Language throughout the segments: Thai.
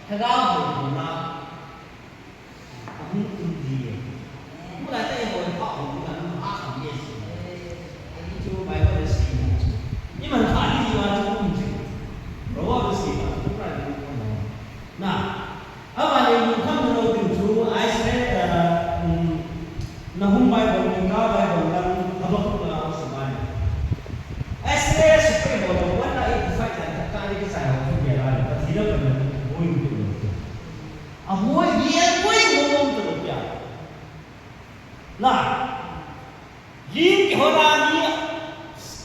Hangau 나가고 나 아무 일이에요. 뭐라 때문에 하고 우리가 하는 게 있어요. 좀 많이 받으시는 거죠. 이만 다리와 조금 로아도 쓰이다. 나 아마는 한번도 주 아이스레 나 홈바이 보니까 바이 보니까 하버가 쓰만 아이스레 스프레 보고 원래 이 파이트 까리 사요. 그게라 디럭은 뭐인 아 뭐 이해 뭐인 몸도 야. 나 yin horani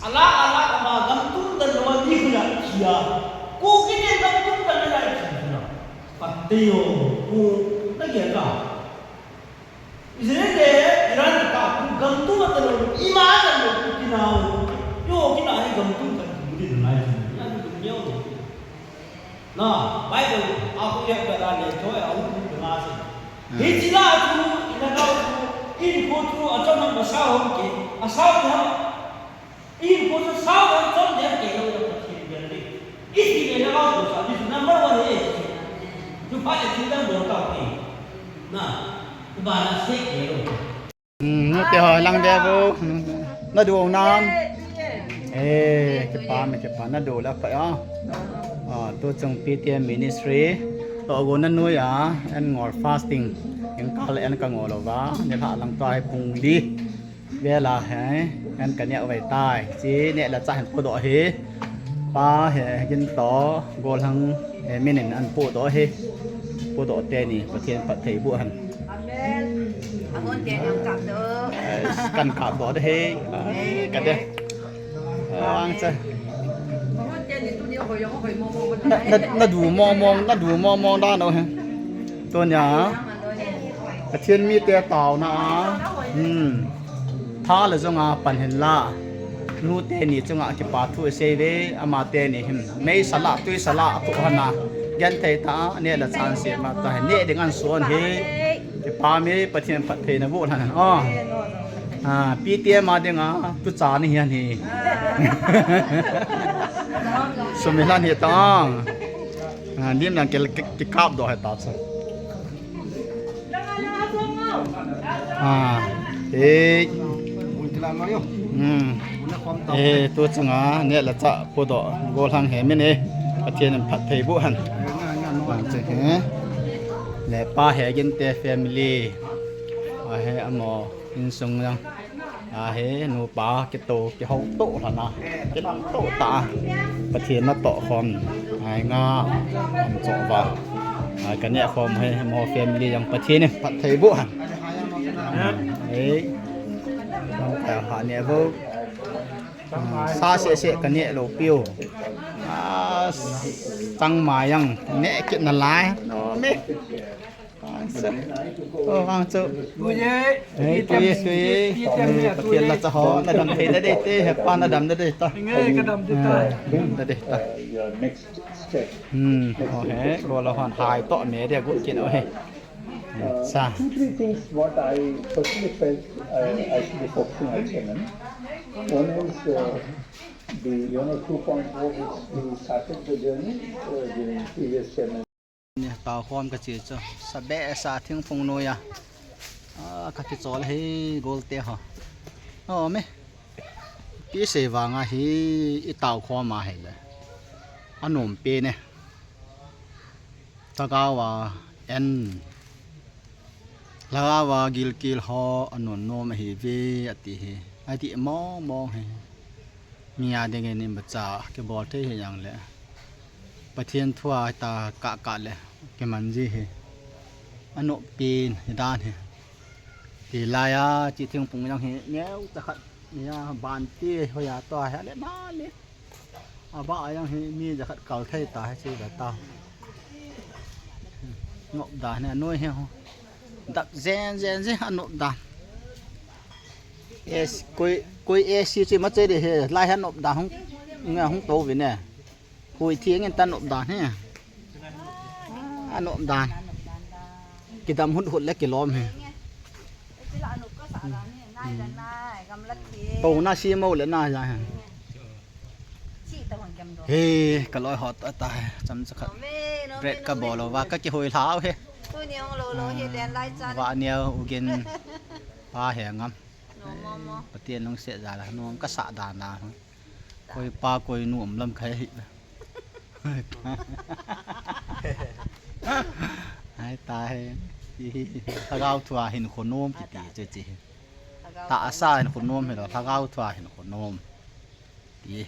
ala ma gantung dan lo di khula kia ko kine gantung dan la kia patio ko na ya ka isne iran ka gantung dan lo iman dan lo kinao yo kina ai gantung kan budi dan lai ya dunia na bible aku lihat pada le toy aku dengar sih hijila tu ina in putru achaman basahom ke asal ha in putru saw chon de ke lo ke de isi ke la ko sa this number 1 is tu pa le tin dang bo ka ke na ba na se ke lo nó tiêu lăng đeo vô nó đồ nam cái pa nó đồ là phải tôi trong PTM ministry tôi go nó nuôi anh ngồi fastingยังกะอันก็งอลว่าเนี่ยพาลังตายพุงดีเวลาให้อันก็เนี่ยไว้ตายสิเนี่ยละจะเห็นปูดอเฮปาเฮยินต่อโกลังแม่นอันปูดอเฮปูดอเตนี่ประเทศปัทไทยบุหันอาเมนอามนเตยังกลับเด้อกันกลับดอเฮกันเด้วางซะอามนเตนี่ตัวเดียวก็ยังค่อยมองน่าดูมองด้านเอาฮะตัวหยากระเทียนมีแต่เต่านะถ้าเลยจงปันเห็นละนูเตนี่จงจะปาทุเซเวอามาเตนี่หิมไม่สละตุยสละตุหันนะยันเทตาเนี่ยละจานเสียมาตัวเห็นเนี่ยเด็กอันส่วนเฮจะปามีประเทศปัทเทนะบุหันปีเตียมาเด้งตุจานี่เฮียนี่สมัยนั้นเฮต้องนี่มันเกี่ยวกับดอกให้ตัดซะตัวจังเนี่ยละจะปวดโกลังเห็นไหมเนี่ยประเทศนั้นผัดไทยบุหันจะเห็นและป้าเห็นกินแต่แฟมิลี่เห็นอมออินซุงยังเห็นหนูป้าเกโตเกเขาโตแล้วนะเกโตตาประเทศนั้นโตคอมงาจบว่ากันเนี่ยคอมให้มอแฟมิลี่ยังประเทศนี่ผัดไทยบุหันแต่หาเนี่ยพวกซาเสียกันเนี่ยเราเปียวตั้งมายังเนี่ยกินนั่นไรไม่ฟังเจอตัวเย่ประเทศละจะหอระดับเทได้เต้เห็บปานระดับได้เต้ต่อได้เต้ต่อโอเคก็เราหันหายต่อเมียเดี๋ยวกูกินเอาให้ Two, three things what I personally felt I should be focusing on Chairman. One is the 2.4 which we started the journey during previous Chairman. เนี่ยต่อความกระจืดจ้ะสะแบะสาถึงฟงโนยกัดจอลให้โกลเตะฮะไหมพี่เสวางให้อีต่อความมาให้เลยอันหนุ่มเปเนี่ยตะกาว่าเอ็นแล้วว่ากิลฮออันนนโนมเฮเวอติเฮไอติมองเฮมีอะไรเงี้ยนี่บัจจ่าเก็บบอลเทเฮยังเลยประเทศทั่วตากะเลยเก็มันจีเฮอันนปีนด้านเฮที่ลายจิตถึงปุ่งยังเฮเนี้ยจะขัดเนี่ยบานตี้หัวยาต่อเฮเลยมาเลยบ้ายังเฮมีจะขัดเก่าเทตาให้ชื่อแบบเต่างบด่านเนี่ยน้อยเฮดับเซนฮันนดานคุยซีจีมาเจอเดเฮไล่ฮันนดานห้องโตวินเนี่ยคุยเที่ยงกันตันนดานเนี่ยฮันนดานกิดดำหุ่นและกิล้อมเฮโตน่าซีโมเลยน่าจะฮะ chăm đồ เฮ้ก็ลอยหอดตายจำสัก nó mê nó เรดก็บอกเราว่าก็จะหอยเท้าเฮ้ tôi nhiều lồ lồ hiện đèn lai chăn ว่าเนียวอุกินปลาแหงง nó mò mò ปะเตียนลงเสียจาละน้องก็สะดานาคอยปลาคอยหนุ่มลำไข่ให้ตายถ้าเราทัวเห็นคนโน้มจีจีตาอาซาเห็นคนโน้มเห็นหรอถ้าเราทัวเห็นคนโน้มดี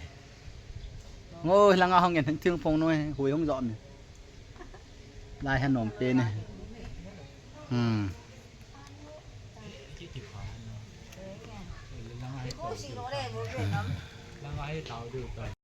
โง่ลังเอาห้องเงินถึงพงน้อยหุยห้องดอมลายขนมเป็น cái cô xì nó đẹp vô chuyện lắm แล้วไว้เตาดูก่อน